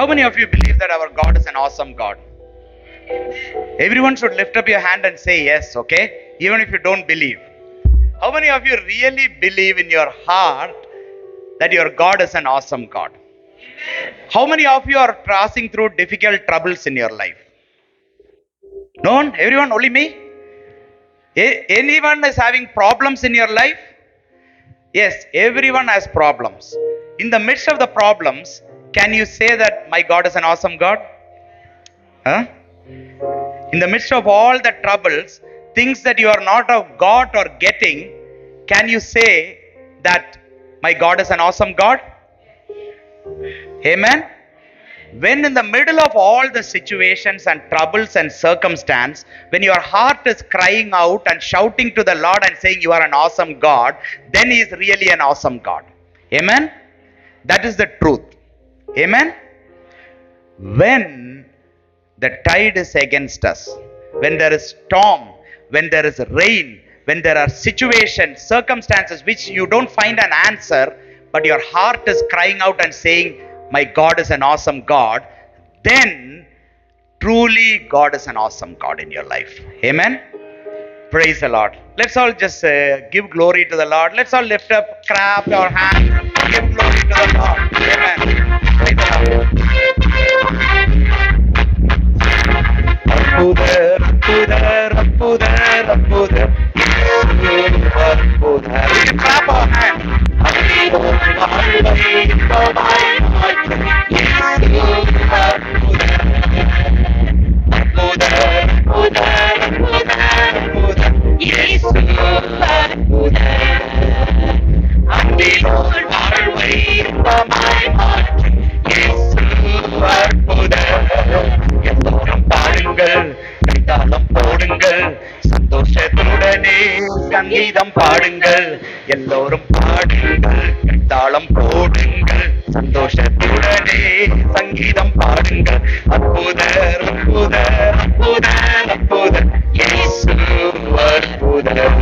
How many of you believe that our God is an awesome God? Everyone should lift up your hand and say yes, okay? Even if you don't believe. How many of you really believe in your heart that your God is an awesome God? How many of you are passing through difficult troubles in your life? No one? Everyone? Only me? Anyone is having problems in your life? Yes, everyone has problems. In the midst of the problems, can you say that my God is an awesome God? Huh? In the midst of all the troubles, things that you are not of God or getting, can you say that my God is an awesome God? Amen? When in the middle of all the situations and troubles and circumstance, when your heart is crying out and shouting to the Lord and saying you are an awesome God, then He is really an awesome God. Amen? That is the truth. Amen? When the tide is against us, when there is storm, when there is rain, when there are situations, circumstances which you don't find an answer, but your heart is crying out and saying, my God is an awesome God, then truly God is an awesome God in your life. Amen? Praise the Lord. Let's all just give glory to the Lord. Let's all lift up, clap our hands, give glory to the Lord. Amen. Praise the Lord. Puder, puder, puder, puder. Clap our hands. எல்லோரும் பாடுங்கள், கைத்தாளம் போடுங்கள், சந்தோஷத்துடனே சங்கீதம் பாடுங்கள். எல்லோரும் பாடுங்கள், கைத்தாளம் போடுங்கள், சந்தோஷத்துடனே சங்கீதம் பாடுங்கள். அற்புதர், அற்புதர், அற்புதர், அற்புதர், இயேசு அற்புதர்.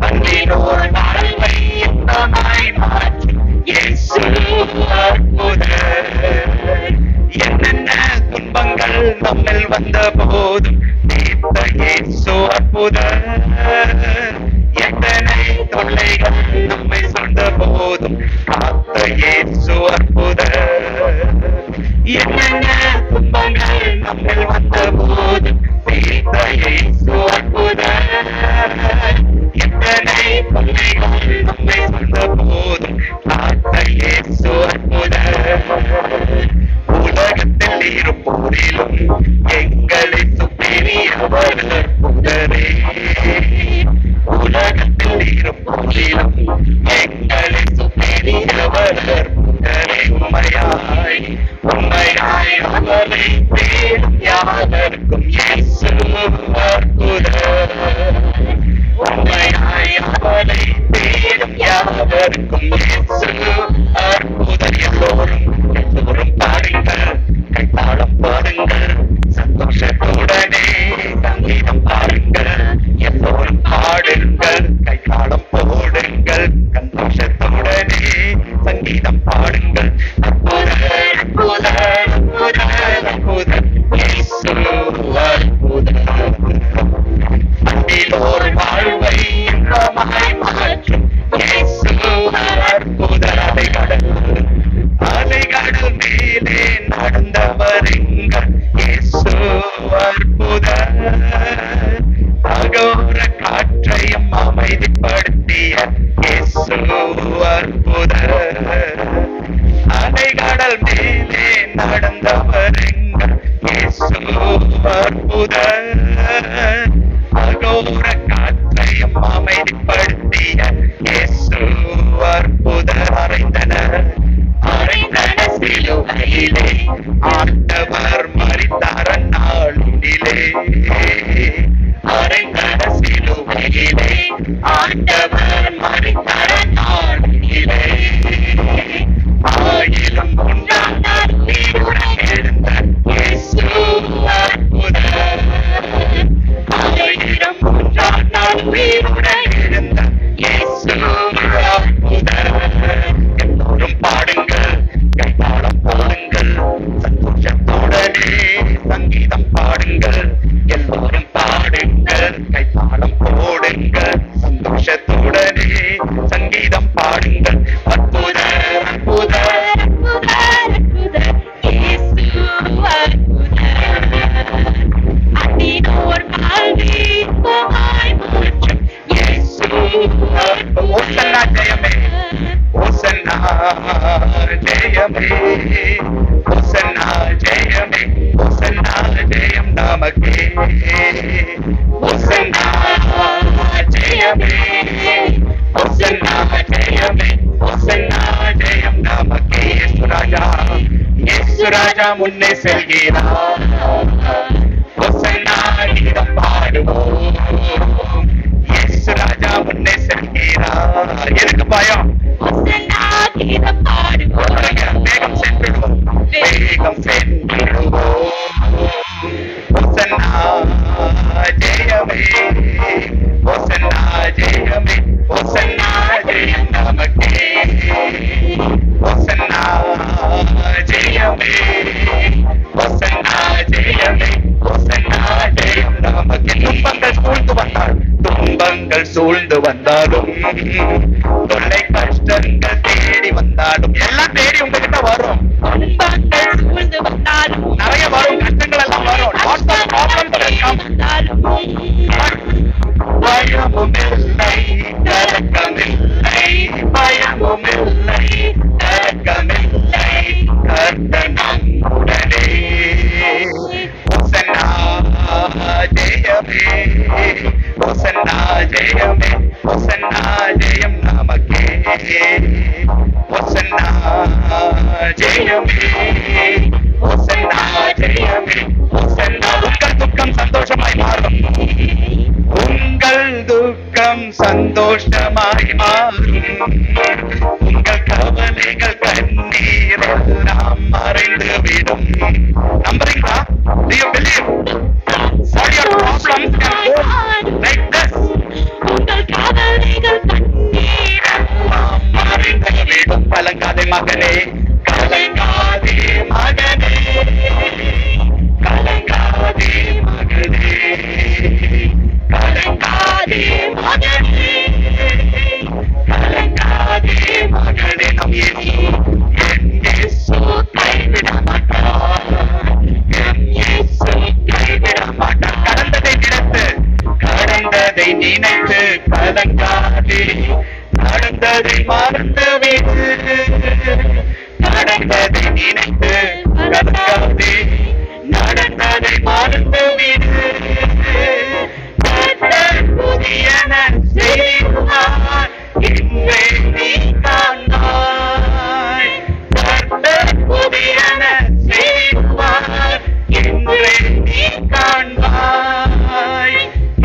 அன்பினோர் வாழ்வை இன்பமாய் மாற்றும் இயேசு அற்புதர். என்னென்ன துன்பங்கள் நம்மில் வந்த போதும் தீர்த்த இயேசு அற்புதர். எத்தனை தொல்லைகள் நம்மை சொந்த போதும் காத்த இயேசு அற்புதர். என்னென்ன துன்பங்கள் நம்மில் வந்த போதும் தீர்த்த இயேசு அற்புதர். எத்தனை தொல்லைகள் நம்மை சொந்த போதும் காத்த இயேசு அற்புதர். உலகத்தில் இருப்போரிலும் எங்களை சுப்பெரியவர் அற்புதரே. உலகத்தில் இருப்போரிலும் எங்களை சுப்பெரியவர் அற்புதரே. உண்மையாய் உண்மையாய் அவரை தேடும் யாவருக்கும் இயேசு அற்புதர். உண்மையாய் அவரை தேடும் யாவருக்கும் இயேசு அற்புதர். எல்லோரும் எல்லோரும் பாடுங்கள், கைத்தாளம் பாடுங்கள், சந்தோஷத்துடனே சங்கீதம் பாடுங்கள். எல்லோரும் பாடுங்கள், கைத்தாளம் போடுங்கள், சந்தோஷத்துடனே சங்கீதம் பாடுங்கள். அற்புதர், அற்புதர், அற்புதர், அற்புதர், இயேசு அற்புதர். அன்பிலோர் வாழ்வை இன்பமாய் மாற்றும் இயேசு அற்புதர். அலைகடல் மேலே நடந்தவர் எங்கள் இயேசு அற்புதர். அகோர காற்றையும் அமைதிப்படுத்திய இயேசு அற்புதர். அலைகடல் மேலே நடந்தவர் எங்கள் இயேசு அற்புதர். அகோர காற்றையும் அமைதிப்படுத்திய இயேசு அற்புதர். அறைந்தன சிலுவையிலே ஆண்டவர் மரித்தார் நாளிலே. அறைந்தன சிலுவையிலே ஆண்டவர் மரித்தார் நாளிலே. ஆயிலும் உண்டான உயிருடன் எழுந்த இயேசு அற்புதர். ஜெயமே. சங்கீதம் பாடுங்கள், அற்புத அற்புத ஓசன்னா ஜெயமே, ஓசன்னா ஜெயமே, ஓசன்னா ஜெயமே, ஓசன்னா ஜெயம் நமக்கே. ஓசன்னா ஜெயமே, ஓசன்னா ஜெயமே, ஓசன்னா ஜெயம் நமக்கே. இயேசு ராஜா, இயேசு ராஜா முன்னே செல்கிறார். ஓசன்னா கீதம் பாடுவோம். இயேசு ராஜா முன்னே செல்கிறார். எதுக்கு பயம்? வேகம் சென்றுடுவோம், வேகம் சென்றுடுவோம். ஓசன்னா ஜெயமே, ஓசன்னா ஜெயமே, ஓசன்னா ஜெயம் நமக்கே. ஓசன்னா ஜெயமே, ஓசன்னா ஜெயமே, ஓசன்னா ஜெயம் நமக்கே. துன்பங்கள் சூழ்ந்து வந்தால், துன்பங்கள் சூழ்ந்து வந்தாலும், தொல்லை கஷ்டங்கள் தேடி வந்தாலும், எல்லாம் தேடி உங்ககிட்ட வரும். துன்பங்கள் சூழ்ந்து வந்தாலும் நிறைய வரும், கஷ்டங்கள் எல்லாம் வரும். பயமும் இல்லை, கலக்கமில்லை, பயமும் இல்லை, கலக்கமில்லை, கர்த்தர் நம்முடனே. ஓசன்னா ஜெயமே, ஓசன்னா ஜெயமே, ஓசன்னா ஜெயம் நமக்கே. ஓசன்னா ஜெயமே, ஓசன்னா ஜெயமே, ஓசன்னா. உங்கள் துக்கம் சந்தோஷமாய் மாறும், உங்கள் துக்கம் சந்தோஷமாய் மாறும், உங்கள் கவலைகள் கண்ணீர் எல்லாம் மறைந்து விடும். நம்புறீங்களா? Do you believe? All your problems can go like this. உங்கள் கவலைகள் கண்ணீர் எல்லாம் மறைந்து விடும். கலங்காதே மகனே, கலங்காதே மகனே, கலங்காதே மகனே, கலங்காதே மகனே, கலங்காதே மகனே. நம் இயேசு, என் இயேசு கைவிட மாட்டார், என் இயேசு கைவிட மாட்டார். கடந்ததை நினைத்து, கடந்ததை நினைத்து கலங்காதே, நடந்ததை மறந்து விடு. நடந்ததை நினைத்து கலங்காதே, நடந்ததை மறந்து விடு. புதியன செய்வார், இன்றே நீ காண்பாய். புதியன செய்வார், இன்றே நீ காண்பாய்,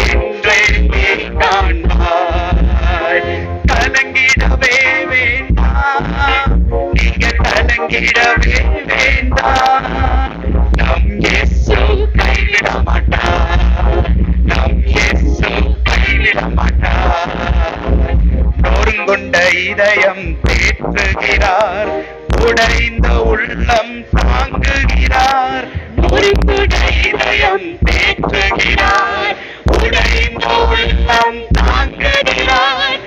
இன்றே நீ காண்பாய். கலங்கிடவே வேண்டாம், நீங்க கலங்கிடவே வேண்டாம். நம் இயேசு கைவிட மாட்டார், நம் இயேசு கைவிட மாட்டார். நொறுங்குண்ட இதயம் தேற்றுகிறார், உடைந்த உள்ளம் தாங்குகிறார். நொறுங்குண்ட இதயம் தேற்றுகிறார், உடைந்த உள்ளம் தாங்குகிறார்.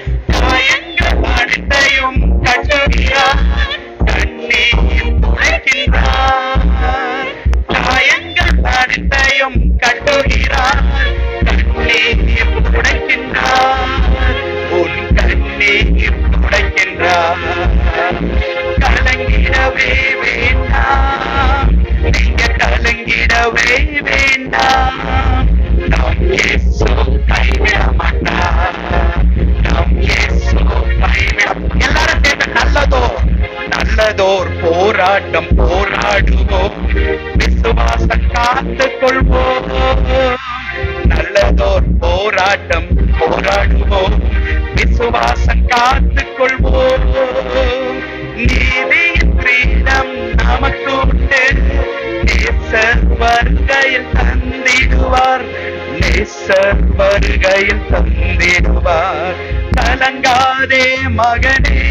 காயங்கள் அனைத்தையும் கட்டுகிறார், கண்ணீர் துடைக்கின்றார். காயங்கள் அனைத்தையும் கட்டுகிறார், கண்ணீர் துடைக்கின்றார். உன் கண்ணீர் துடைக்கின்றார். கலங்கிடவே வேண்டாம், நீங்க கலங்கிடவே வேண்டாம். நம் இயேசு கைவிட மாட்டார், நம் இயேசு கைவிட. எல்லாரும் சேர்ந்து நல்லதோர் போராட்டம் போராடுவோம், விசுவாசம் காத்துக் கொள்வோம். நல்லதோர் போராட்டம் போராடுவோம், விசுவாசம் காத்துக் கொள்வோம். நீதியின் கிரீடம் நமக்கு உண்டு, நேசர் வருகையில் தந்திடுவார், நேசர் வருகையில் தந்திடுவார். கலங்காதே மகனே,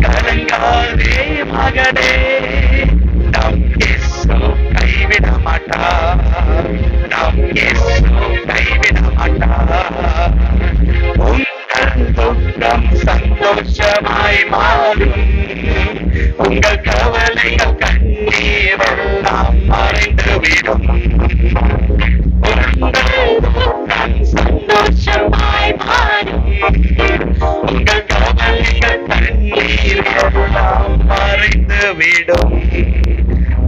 கலங்காதே மகனே, நம் இயேசு கைவிட மாட்டார், நம் இயேசு கைவிட மாட்டார். உங்கள் சந்தோஷமாய் மாறும். உங்கள் கவலைகள் கண்ணீர் எல்லாம் மறைந்துவிடும். சந்தோஷமாய் மாறும். உங்கள் கவலைகள் கண்ணீர் எல்லாம் மறைந்துவிடும்.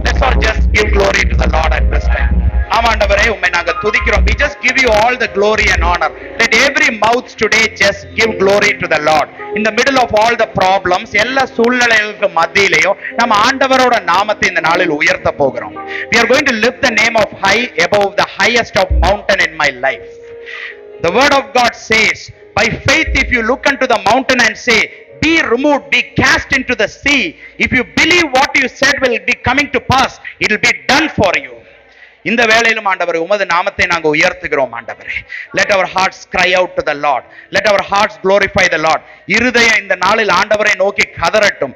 Let's all just give glory to the Lord at this time. ஆமாண்டவரே, உம்மை நாங்க துதிக்கிறோம். We just give you all the glory and honor. Let every mouth today just give glory to the Lord. In the middle of all the problems, எல்லா சூழ்நிலைகளுக்கு மத்தியிலையும் நம்ம ஆண்டவரோட நாமத்தை இந்த நாளில் உயர்த்த போகிறோம். We are going to lift the name of high above the highest of mountain in my life. The word of God says, by faith if you look unto the mountain and say, be removed, be cast into the sea, if you believe what you said will be coming to pass, it will be done for you. இந்த வேளையிலும் ஆண்டவரே உமது நாமத்தை நாங்க உயர்த்துகிறோம் ஆண்டவரே. Let our hearts cry out to the Lord. Let our hearts glorify the Lord. இருதயம் இந்த நாளில் ஆண்டவரை நோக்கி கதறட்டும்.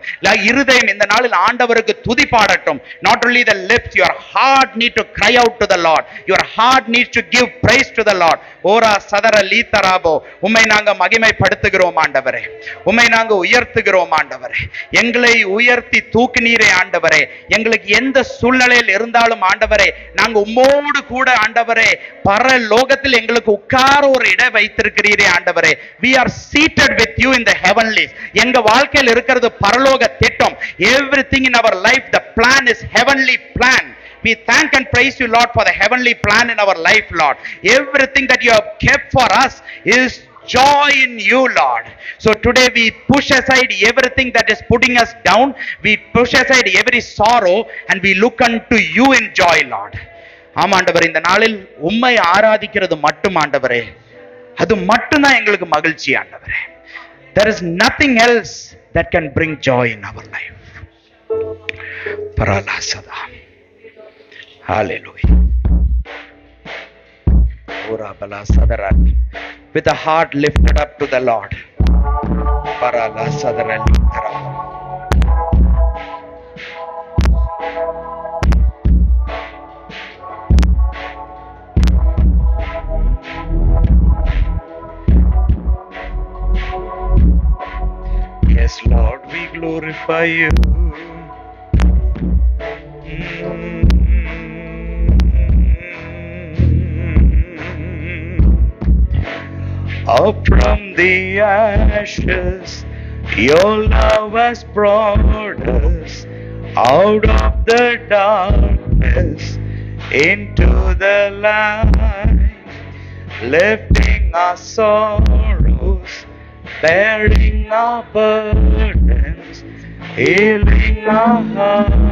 இருதயம் இந்த நாளில் ஆண்டவருக்கு துதி பாடட்டும். Not only the lips, your heart need to cry out to the Lord. Your heart needs to give praise to the Lord. ஓரா சதர லீதராபோ, உம்மை நாங்க மகிமைப்படுத்துகிறோம் ஆண்டவரே. உம்மை நாங்க உயர்த்துகிறோம் ஆண்டவரே. எங்களை உயர்த்தி தூக்கினீரே ஆண்டவரே. எங்களுக்கு எந்த சூழ்நிலையில் இருந்தாலும் ஆண்டவரே, நாங்க உம்மோடு கூட ஆண்டவரே பரலோகத்தில் எங்களுக்கு உட்கார ஒரு இடம் வைத்திருக்கிறீரே ஆண்டவரே. We are seated with you in the heavenlies. எங்க வாழ்க்கையில் இருக்கிறது பரலோக திட்டம். Everything in our life, the plan is heavenly plan. We thank and praise you, Lord, for the heavenly plan in our life, Lord. Everything that you have kept for us is joy in you, Lord. So today we push aside everything that is putting us down. We push aside every sorrow and we look unto you in joy, Lord. ஆமாண்டவர், இந்த நாளில் உம்மை ஆராதிக்கிறது மட்டும் ஆண்டவரே, அது மட்டும்தான் எங்களுக்கு மகிழ்ச்சி ஆண்டவரே. There is nothing else that can bring joy in our life. Paralasada. Hallelujah. Ora balasadara. With a heart lifted up to the Lord. Paralasada. Yes, Lord, we glorify you. Up from the ashes, your love has brought us out of the darkness into the light, lifting our sorrows, bearing our burdens, healing our hearts.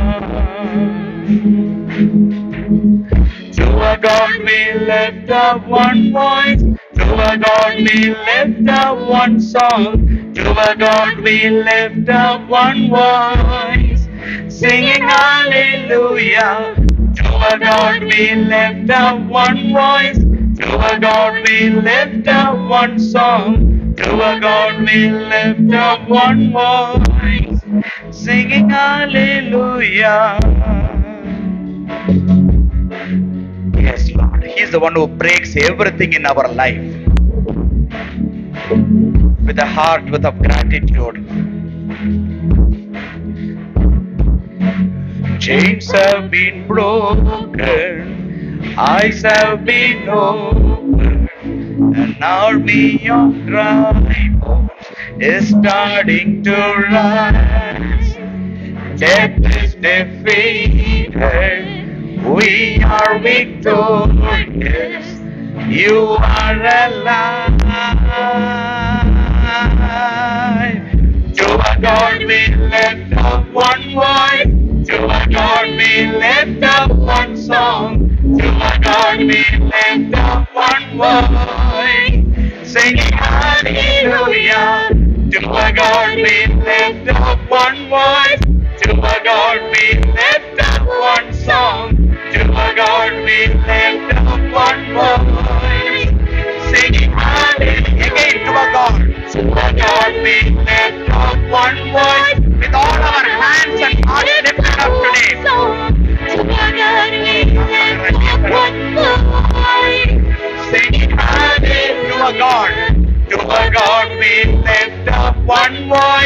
To our God we lift up one voice, to our God we lift up one song, to our God we lift up one voice, singing hallelujah. To our God we lift up one voice, to our God we lift up one song, to our God we lift up one voice, singing hallelujah. Yes, Lord, He is the one who breaks everything in our life. With a heart with of gratitude. Chains have been broken, eyes have been opened, an army of dry bones is starting to rise. Death is defeated, we are victorious, you are alive. To our God we lift up one voice, to our God we lift up one song, to our God we lift up one voice, singing hallelujah. To our God we lift up one voice, to our God we lift up one song, to our God we lift up one voice, singing hallelujah. Again to our God. To our God we lift up one voice, with all our hands and hearts lifted up today. To our God we lift up one voice, singing hallelujah. To our God we lift up one voice.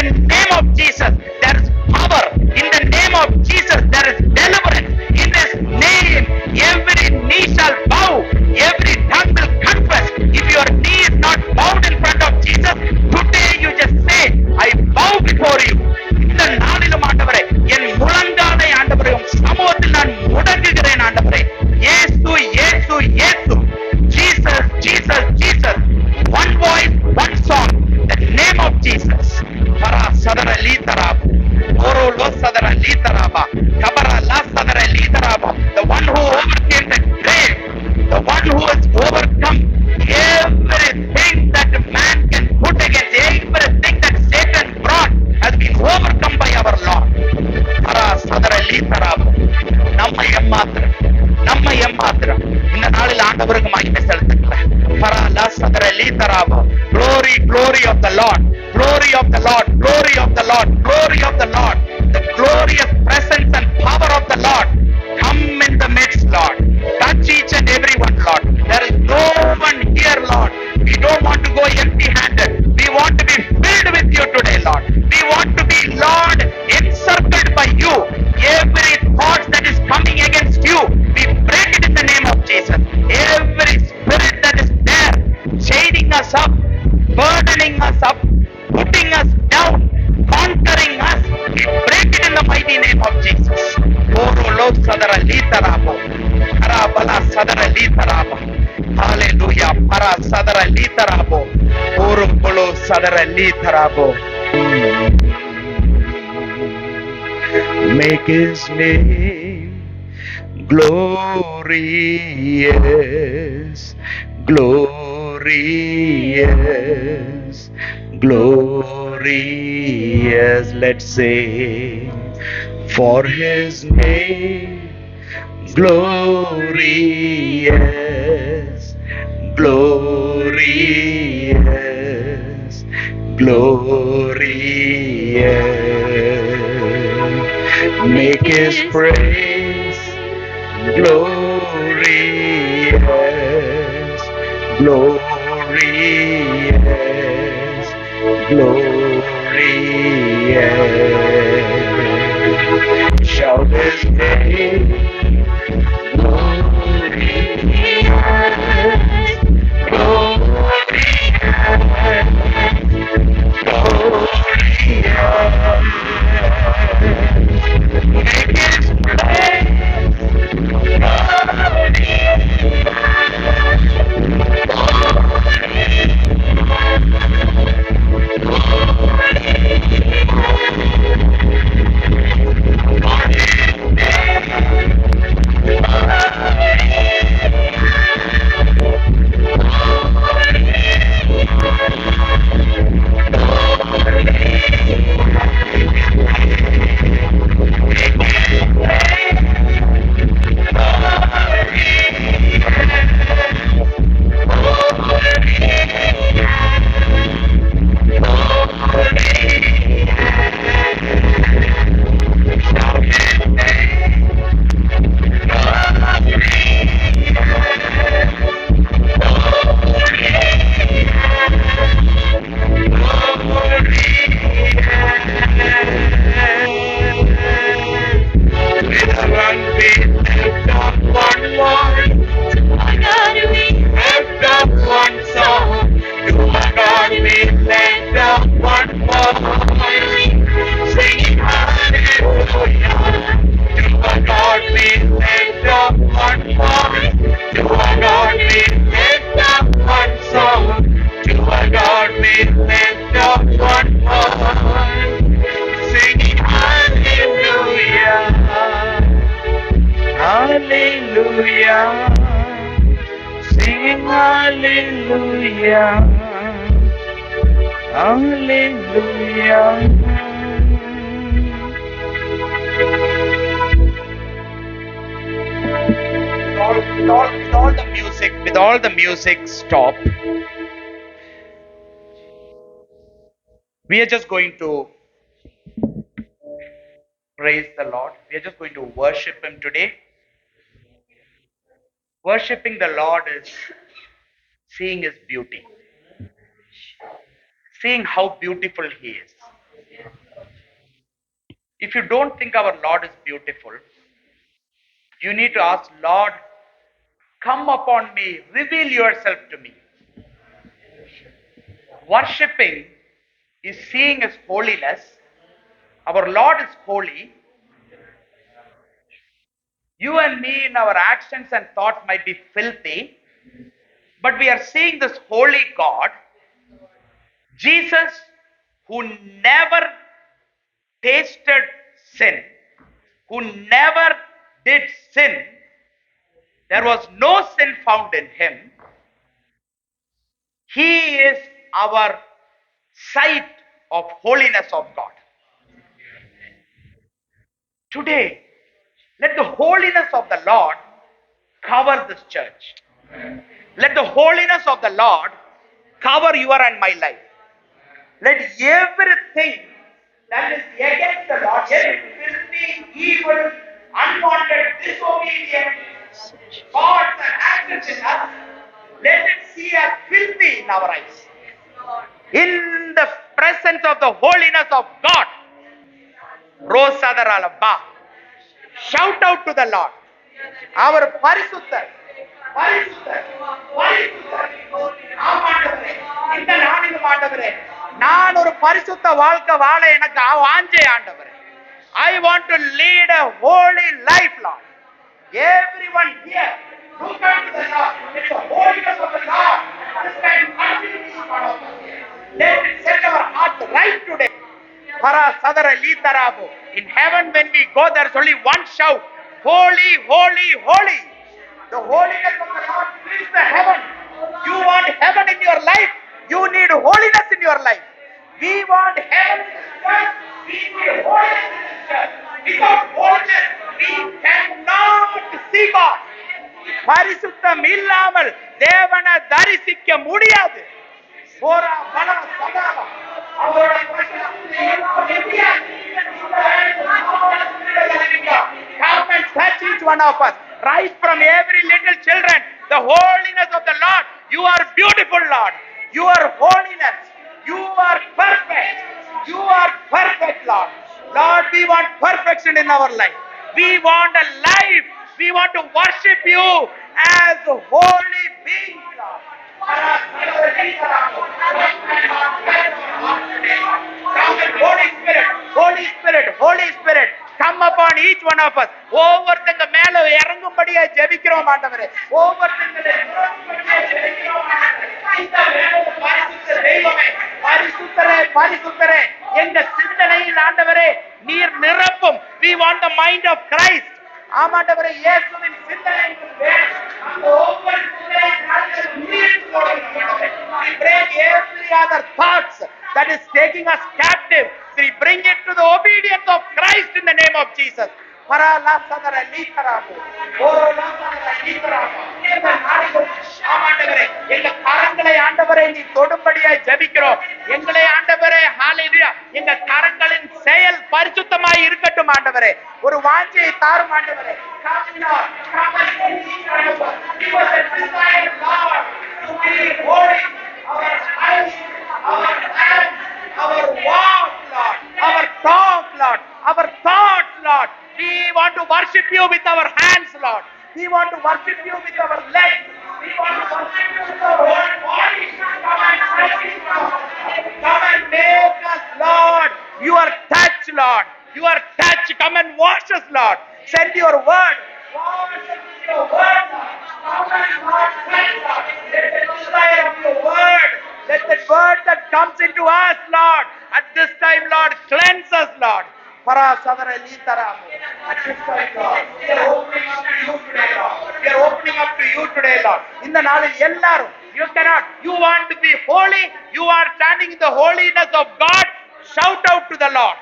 the name of Jesus, there is power. In the name of Jesus, there is deliverance. In this name, every knee shall bow, every tongue will confess. If your knee is not bowed in front of Jesus, today you just say, I bow before you. இந்த நாளிலும் ஆண்டவரே, என் முழங்காலை ஆண்டவரே உம் சமூகத்தில் நான் முடங்குகிறேன் ஆண்டவரே. இயேசு இயேசு இயேசு. Jesus Jesus Jesus. One voice, one song. The name of Jesus. Para sadara litarabu. Oro lo sadara litaraba. Kabara la sadara litaraba. The one who overcame the grave. The one who has overcome everything that man can put against, everything that Satan brought has been overcome by our Lord. Para sadara litarabu. நம்மை ஏமாத்திரம், நம்மை ஏமாத்திரம் இந்த நாளில் ஆண்டவருக்கு மகிமை செலுத்துங்களேன். பரலா சதர லீதராபோ. Glory, glory of the Lord, glory of the Lord, glory of the Lord, glory of the Lord. The glorious presence and power of the Lord come in the midst, Lord. Touch each and every one, Lord. There is no one here, Lord. We don't want to go empty-handed. We want to be filled with you today, Lord. We want to be, Lord, encircled by you. Every thought that is coming against you, we break it in the name of Jesus. Every spirit that is there, chaining us up, burdening us up, putting us down, conquering us, we break it in the mighty name of Jesus. Oro lo sadara litarabo. Arabala sadara litarabo. Hallelujah. Para sadara litarabo. Oro polo sadara litarabo. Make his name glorious, glorious, glorious. Let's say, for his name glorious, glorious, glorious. Make his praise glorious, glorious, glorious. Shout his name glorious, with all the music stop. We are just going to praise the Lord. We are just going to worship him today. Worshipping the Lord is seeing his beauty, seeing how beautiful he is. If you don't think our Lord is beautiful, you need to ask, Lord, come upon me, reveal yourself to me. Worshipping is seeing His holiness. Our Lord is holy. You and me in our actions and thoughts might be filthy, but we are seeing this holy God, Jesus, who never tasted sin, who never did sin. There was no sin found in Him. He is our sight of holiness of God. Today, let the holiness of the Lord cover this church. Let the holiness of the Lord cover your and my life. Let everything that is against the Lord, every filthy, evil, unwanted, disobedient thoughts and actions in us, let it see as filthy in our eyes. In the presence of the holiness of God, Rosadaralabba, shout out to the Lord. அவர் பரிசுத்தர், பரிசுத்தர், பரிசுத்தர். ஆமாண்டவரே, இந்த நாளிலும் ஆண்டவரே, நான் ஒரு பரிசுத்த வாழ்க்கை வாழ எனக்கு வாஞ்சை ஆண்டவரே. I want to lead a holy life, Lord. Everyone here, look unto the Lord. It's the holiness of the Lord. This can continue on us. Let it set our heart right today. In heaven, when we go, there's only one shout: holy, holy, holy. The holiness of the Lord fills the heaven. You want heaven in your life, you need holiness in your life. We want heaven in this church, we need holiness in this church. Without holiness, we cannot see God. பரிசுத்தம் இல்லாமல் தேவனை தரிசிக்க முடியாது. போரா பலா சதாவா அவரோட come and touch each one of us, right from every little children. The holiness of the Lord. You are beautiful, Lord. You are holiness. You are perfect. You are perfect, Lord. Lord, we want perfection in our life. We want a life. We want to worship you as holy beings, Lord. Holy Spirit, Holy Spirit, Holy Spirit, come upon each one of us. ஒவ்வொருத்தங்க மேல இறங்கும்படியா ஜெபிக்கிறோம் ஆண்டவரே. ஒவ்வொருத்தங்கள தெய்வமே, பரிசுத்தரே, பரிசுத்தரே, எங்க சிந்தனையில் ஆண்டவரே நீர் நிரப்பும். We want the mind of Christ. ஆமாண்டவரே, இயேசுவின் சிந்தனை வேணும். அந்த ஒவ்வொரு we break every other thoughts that is taking us captive. We bring it to the obedience of Christ in the name of Jesus. எங்க கரங்களை ஆண்டவரை நீ தொடும்படியாய் ஜெபிக்கிறோம். எங்களை ஆண்டவரே, ஹalleluya, எங்க கரங்களின் செயல் பரிசுத்தமாய் இருக்கட்டும் ஆண்டவரே. ஒரு வாஞ்சையை தாரும் ஆண்டவரே. Our eyes, our hands, our walk, Lord, our talk, Lord, our thoughts, Lord. We want to worship you with our hands, Lord. We want to worship you with our legs. We want to worship you with our whole body. Come and make us, Lord, your touch, Lord. Your touch, come and wash us, Lord. Send your word. Wash us with your word, Lord. Come and wash us, Lord. Let the desire of your word, let the word that comes into us, Lord, at this time, Lord, cleanse us, Lord. At this time, Lord, we are opening up to you today, Lord. We are opening up to you today, Lord. In the knowledge, எல்லாரும், you cannot, you want to be holy, you are standing in the holiness of God, shout out to the Lord.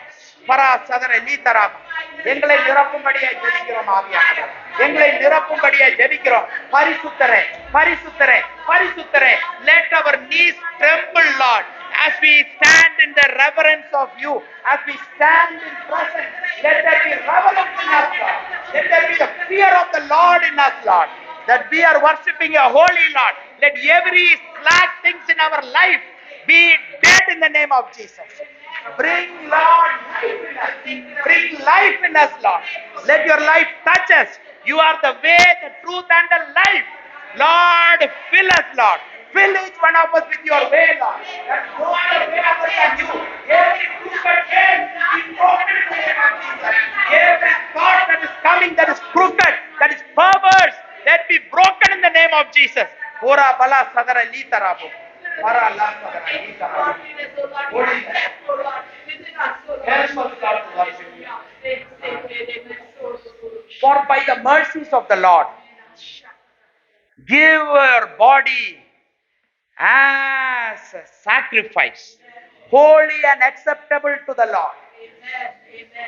எங்களை நிரப்பும்படியாய் ஜெபிக்கிறோம் ஆவியானவரே. எங்களை நிரப்பும்படியாய் ஜெபிக்கிறோம். பரிசுத்தரே, பரிசுத்தரே, பரிசுத்தரே. Let our knees tremble, Lord, as we stand in the reverence of you, as we stand in presence. Let there be reverence in us, Lord. Let there be the fear of the Lord in us, Lord, that we are worshiping a holy Lord. Let every slack things in our life be dead in the name of Jesus. Bring, Lord, bring life in us, Lord. Let your life touch us. You are the way, the truth, and the life. Lord, fill us, Lord. Fill each one of us with your way, Lord. That no other way other than you. Every crooked way is broken in the name of Jesus. Every thought that is coming, that is crooked, that is perverse, let be broken in the name of Jesus. Ora bala sadara lita rabu. Para la sadara lita rabu. Holiness. Help us, Lord, to worship you. For by the mercies of the Lord, give your body as a sacrifice, holy and acceptable to the Lord.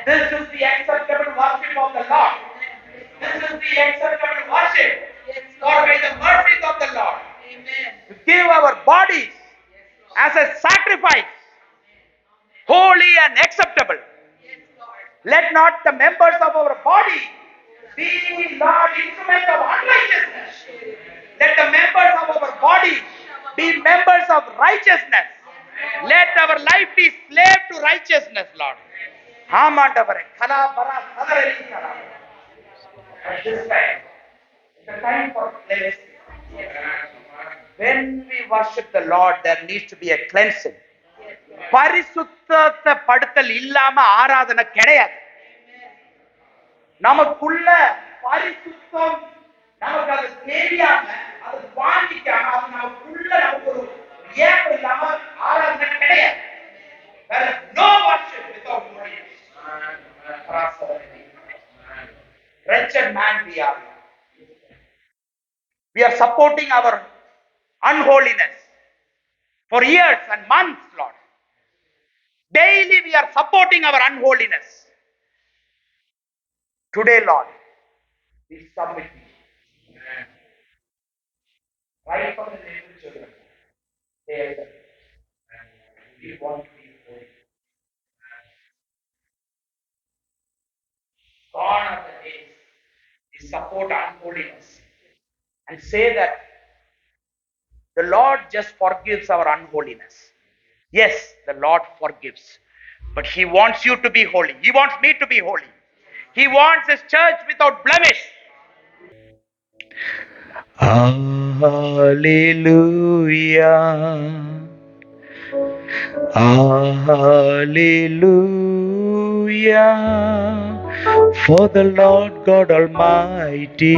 This is the acceptable worship of the Lord. This is the acceptable worship. For by the mercies of the Lord, to give our bodies as a sacrifice, holy and acceptable. Let not the members of our body be, Lord, instruments of unrighteousness. Let the members of our body be members of righteousness. Let our life be slave to righteousness, Lord. Amandavare, kala bara sadarali kara. At this time, the time for cleansing. When we worship the Lord, there needs to be a cleansing. பரிசுத்தத்தை படுத்தல் இல்லாம ஆராதனை கிடையாது. நமக்குள்ள பரிசுத்தம் நமக்கு அது தெரியாம அது வாங்கிக்காம அது நமக்குள்ள நமக்கு ஒரு ஏக்கம் இல்லாம ஆராதனை கிடையாது. There is no worship without holiness. Wretched man we are. We are supporting our unholiness for years and months, Lord. Daily we are supporting our unholiness. Today, Lord, we submit to you. Right from the little children, they are there. We want to be holy. Gone are the days we support unholiness and say that the Lord just forgives our unholiness. Yes, the Lord forgives, but He wants you to be holy. He wants me to be holy. He wants His church without blemish. Hallelujah. Hallelujah. For the Lord God Almighty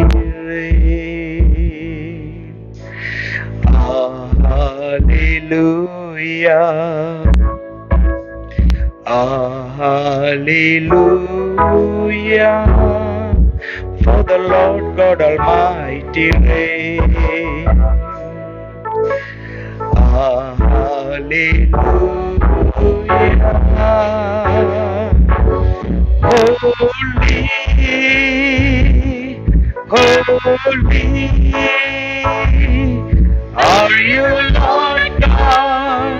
reigns. Hallelujah. Hallelujah. For the Lord God Almighty reigns. Hallelujah. Holy, holy are you, Lord God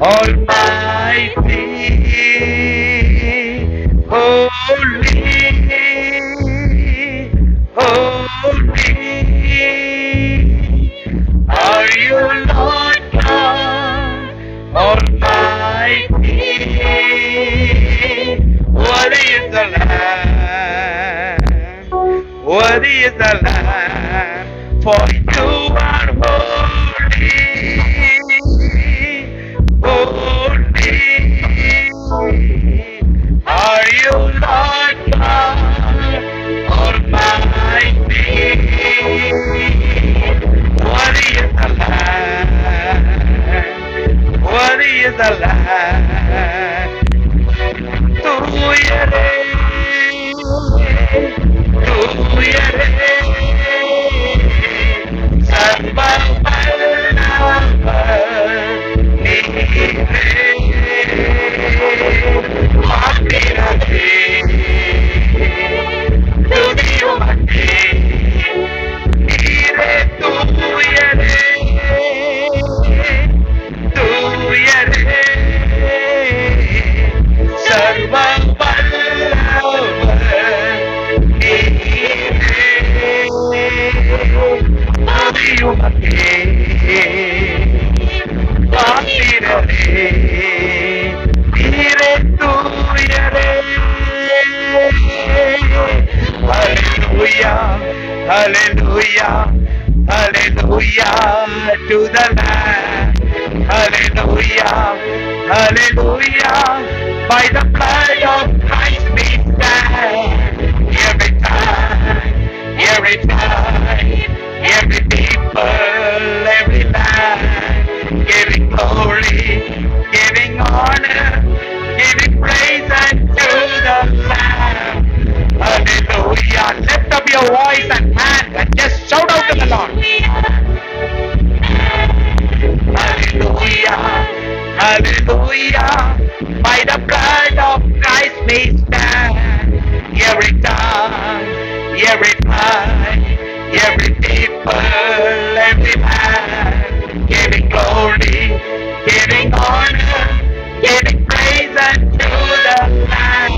Almighty. Holy, holy are you, Lord God Almighty. Worthy is the Lamb, worthy is the Lamb, for you are holy, holy are you, Lord God Almighty. Worthy is the Lamb, worthy is the Lamb. தூயரே, தூயரே, சர்வ வல்லவர் நீரே. மாத்திரமே துதியுமக்கே நீரே. தூயரே, தூயரே, சர்வ வல்லவர் நீரே. Hallelujah. Hallelujah to the Lamb. Hallelujah. Hallelujah. By the blood of Christ we stand. Every time, every time, every people, every land, giving glory, giving honor, giving praise unto the Lamb. Hallelujah. Lift up your voice and hand and just shout out to the Lord. Hallelujah. Hallelujah. By the blood of Christ we stand. Every time, every time, every people, every man, giving glory, giving honor, giving praise unto the Lamb.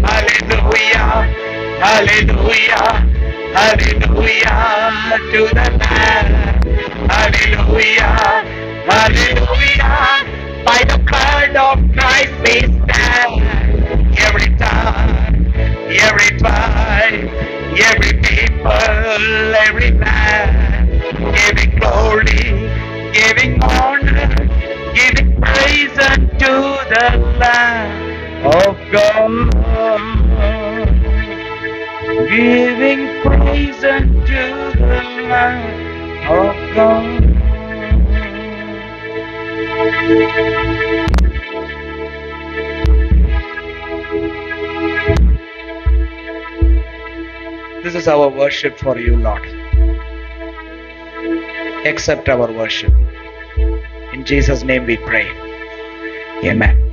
Hallelujah. Hallelujah. Hallelujah to the Lamb. Hallelujah. Hallelujah. By the blood of Christ we stand. Every time, every tribe, every people, every man, giving glory, giving honor, giving praise unto the Lamb of God. Giving praise unto the Lamb of God. This is our worship for you, Lord. Accept our worship. In Jesus' name we pray. Amen.